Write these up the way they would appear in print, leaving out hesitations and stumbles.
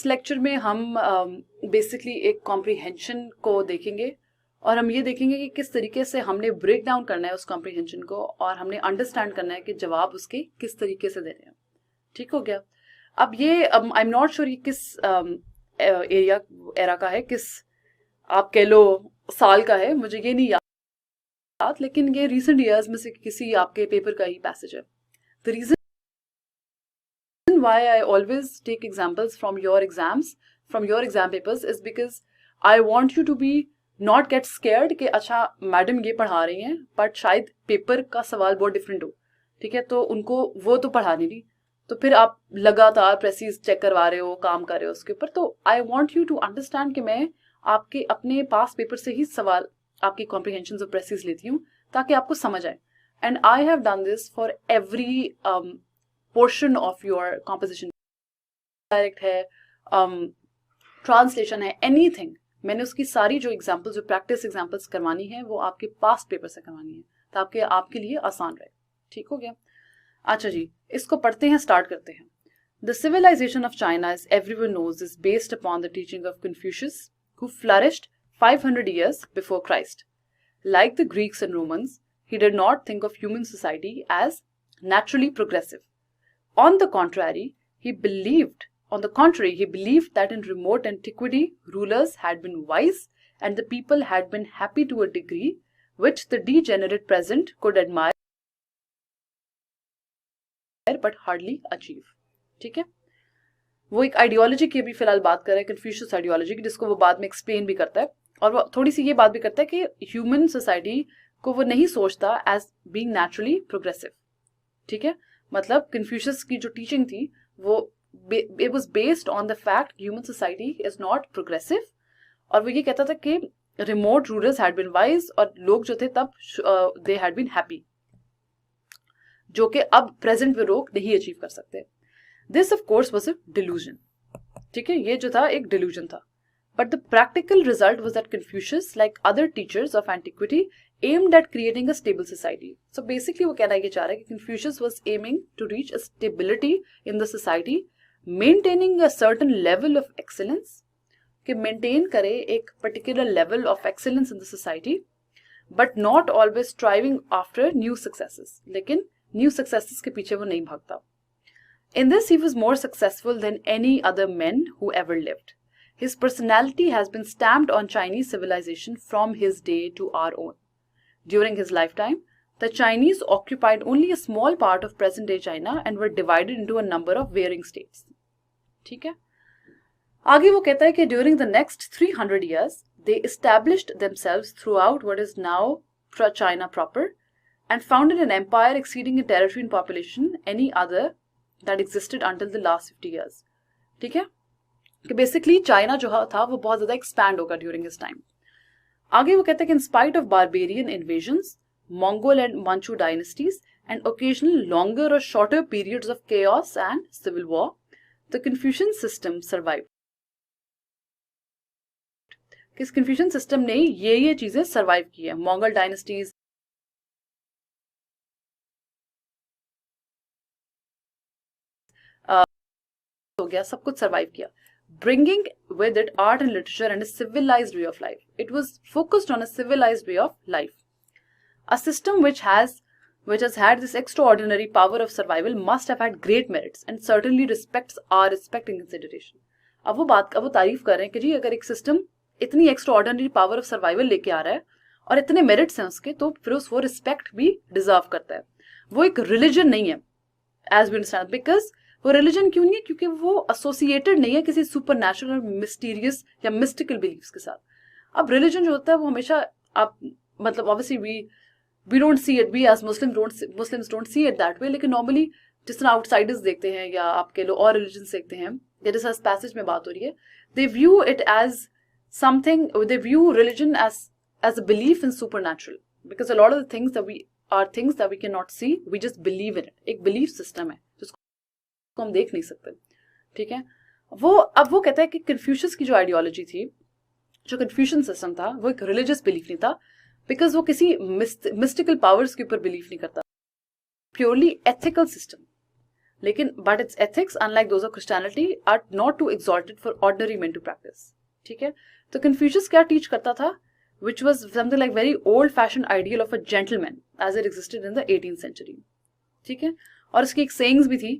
इस लेक्चर में हम बेसिकली एक कॉम्प्रिहेंशन को देखेंगे और हम ये देखेंगे कि किस तरीके से हमने ब्रेक डाउन करना है उस कॉम्प्रिहेंशन को और हमने अंडरस्टैंड करना है कि जवाब उसके किस तरीके से देने हैं। ठीक हो गया। अब ये आई एम नॉट श्योर ये किस एरा का है, किस आप कह लो साल का है, मुझे ये नहीं याद, लेकिन ये रिसेंट ईयर्स में से किसी आपके पेपर का ही पैसेज है। The reason why I always take examples from your exams, from your exam papers is because I want you to be not get scared कि अच्छा मैडम ये पढ़ा रही हैं बट शायद पेपर का सवाल बहुत डिफरेंट हो, ठीक है, तो उनको वो तो पढ़ानी नहीं, तो फिर आप लगातार प्रेसिस चेक करवा रहे हो, काम कर रहे हो उसके ऊपर। तो I want you to understand कि मैं आपके अपने पास पेपर से ही सवाल आपकी कॉम्प्रिहेंशन ऑफ प्रेसिस लेती हूँ ताकि आपको समझ आए। And I have done this for every portion of your composition, direct है, ट्रांसलेशन है, एनीथिंग, मैंने उसकी सारी जो एग्जाम्पल्स, जो प्रैक्टिस एग्जाम्पल्स करवानी है वो आपके पास्ट पेपर से करवानी है ताकि आपके लिए आसान रहे। ठीक हो गया। अच्छा जी, इसको पढ़ते हैं, स्टार्ट करते हैं। The civilisation of China, as everyone knows, is based upon the teaching of Confucius, who flourished 500 years before Christ. Like the Greeks and Romans, he did not think of human society as naturally progressive. On the contrary, he believed that in remote antiquity, rulers had been wise and the people had been happy to a degree which the degenerate present could admire but hardly achieve. ठीक है, वो एक ideology की अभी फिलहाल बात कर रहे हैं, कन्फ्यूशियस आइडियोलॉजी की, जिसको वो बाद में एक्सप्लेन भी करता है और वो थोड़ी सी ये बात भी करता है कि ह्यूमन सोसाइटी को वो नहीं सोचता एज बीइंग नेचुरली प्रोग्रेसिव। ठीक है, मतलब कन्फ्यूशियस की जो टीचिंग थी वो it was based on the fact human society is not progressive, और वो ये कहता था कि remote rulers had been wise, और लोग जो थे तब दे हैड बीन हैप्पी, जो कि अब प्रेजेंट में लोग नहीं अचीव कर सकते। This of course was a delusion. ठीक है, ये जो था एक delusion था. But the practical result was that Confucius, like other teachers of antiquity, aimed at creating a stable society. So basically वो कहना ये चाह रहा है कि Confucius was aiming to reach a stability in the society, maintaining a certain level of excellence, कि maintain करे एक particular level of excellence in the society, but not always striving after new successes. लेकिन new successes के पीछे वो नहीं भागता. In this, he was more successful than any other men who ever lived. His personality has been stamped on Chinese civilization from his day to our own. During his lifetime, the Chinese occupied only a small part of present-day China and were divided into a number of varying states. ठीक है? आगे वो कहता है कि during the next 300 years, they established themselves throughout what is now China proper and founded an empire exceeding in territory and population any other that existed until the last 50 years. ठीक है, कि बेसिकली चाइना जो था वो बहुत ज्यादा expand होगा during his time. आगे वो कहते हैं कि in spite of barbarian invasions, Mongol and Manchu dynasties and occasional longer और shorter periods of chaos and civil war, the Confucian system survive. किस कन्फ्यूशियन सिस्टम ने ये चीजें सर्वाइव की है, मंगोल डायनेस्टीज, हो गया, सब कुछ सर्वाइव किया, bringing with it art and literature and a civilized way of life. It was focused on a civilized way of life. A system which has had this extraordinary power of survival must have had great merits and certainly respects our respect and consideration. अब वो तारीफ कर रहे हैं कि जी अगर एक system इतनी एक्स्ट्राऑर्डिनरी पावर ऑफ सर्वाइवल लेके आ रहा है और इतने मेरिट्स हैं उसके, तो फिर वो रिस्पेक्ट भी डिजर्व करता है। वो एक रिलीजन नहीं है एज वी अंडरस्टैंड, बिकॉज वो रिलीजन क्यों नहीं है, क्योंकि वो एसोसिएटेड नहीं है किसी सुपर नेचुरल और मिस्टीरियस या मिस्टिकल बिलीफ्स के साथ। अब रिलीजन जो होता है वो हमेशा आप मतलब obviously we don't see it, we as Muslims don't see it that way, लेकिन नॉर्मली जिस तरह आउटसाइडर्स देखते हैं या आप कह लो और रिलीजन देखते हैं, जैसे इस पैसेज में बात हो रही है, they view it as something, they view religion as a belief in supernatural, because a lot of the things that we can not see, we just believe in it. एक belief system है को हम देख नहीं सकते। ठीक है, अब वो कहता है कि कन्फ्यूशियस की जो आइडियोलॉजी थी, जो कन्फ्यूशन सिस्टम था, वो एक रिलीजियस बिलीफ नहीं था, बिकॉज वो किसी मिस्टिकल पावर्स के ऊपर बिलीफ नहीं करता, प्योरली एथिकल सिस्टम। लेकिन but its ethics unlike those of Christianity are not too exalted for ordinary men to practise. ठीक है, तो कन्फ्यूशियस क्या टीच करता था, which was something like very old fashioned ideal of a gentleman as it existed in the 18th century. ठीक है, और इसकी एक sayings भी थी,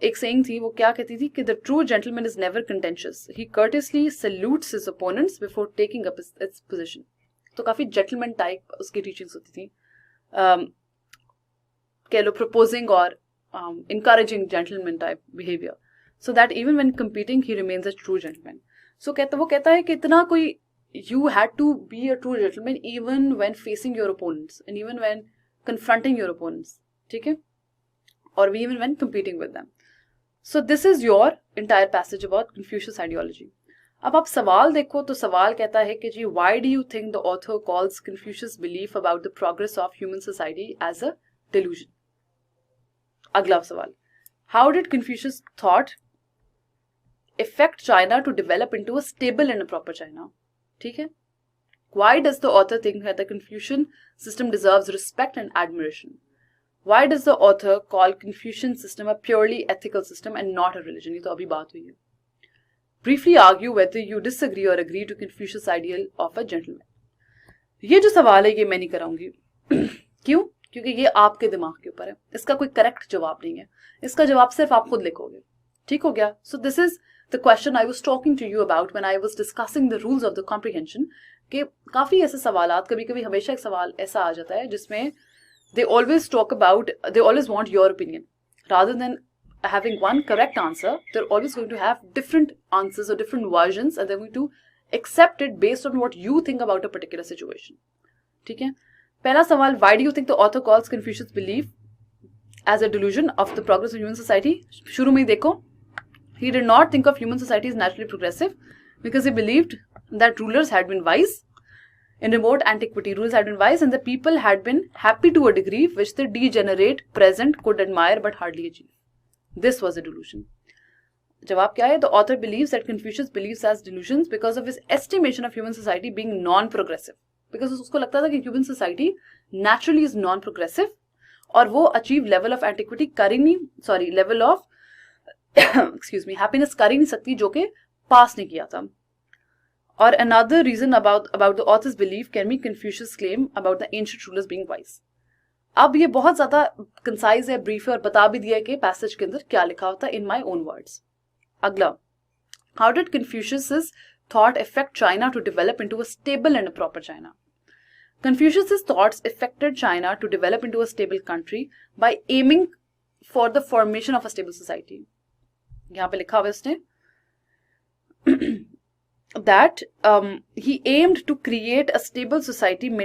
एक saying थी, वो क्या कहती थी कि the true gentleman is never contentious, he courteously salutes his opponents before taking up its position. तो काफी gentleman type उसकी teachings होती थी, कह लो proposing और encouraging gentleman type behavior, so that even when competing he remains a true gentleman. So वो कहता है कि इतना कोई you had to be a true gentleman even when facing your opponents and even when confronting your opponents, ठीक है, or even when competing with them. So this is your entire passage about Confucius ideology. अब आप सवाल देखो तो सवाल कहता है कि जी why do you think the author calls Confucius' belief about the progress of human society as a delusion? अगला सवाल, how did Confucius' thought affect China to develop into a stable and a proper China? ठीक है, why does the author think that the Confucian system deserves respect and admiration? Why does the author call Confucian system a purely ethical system and not a religion? ये तो अभी बात हुई है. Briefly argue whether you disagree or agree to Confucius' ideal of a gentleman. ये जो सवाल है ये मैं नहीं कराऊंगी. क्यों? क्योंकि ये आपके दिमाग के ऊपर है, इसका कोई करेक्ट जवाब नहीं है, इसका जवाब सिर्फ आप खुद लिखोगे. ठीक हो गया? So this is the question I was talking to you about when I was discussing the rules of the comprehension. कि काफी ऐसे सवालात, कभी कभी हमेशा एक सवाल ऐसा आ जाता है जिसमें they always want your opinion rather than having one correct answer. They're always going to have different answers or different versions and they're going to accept it based on what you think about a particular situation. ठीक है, पहला सवाल, why do you think the author calls Confucius' belief as a delusion of the progress of human society? शुरू में ही देखो, he did not think of human society as naturally progressive because he believed that rulers had been wise. In remote antiquity, rulers had been wise and the people had been happy to a degree which the degenerate present could admire but hardly achieve. This was a delusion. जवाब क्या है? The author believes that Confucius believes as delusions because of his estimation of human society being non-progressive. Because उसको लगता था कि human society naturally is non-progressive और वो achieve level of antiquity कर ही नहीं, level of happiness कर ही नहीं सकती जो कि पास नहीं किया था. Or another reason about the author's belief can be Confucius' claim about the ancient rulers being wise. अब ये बहुत ज़्यादा concise है, brief है और बता भी दिया है कि passage के अंदर क्या लिखा होता है in my own words. अगला, how did Confucius' thought affect China to develop into a stable and a proper China? Confucius' thoughts affected China to develop into a stable country by aiming for the formation of a stable society. यहाँ पे लिखा हुआ है उसने that he aimed to create a stable society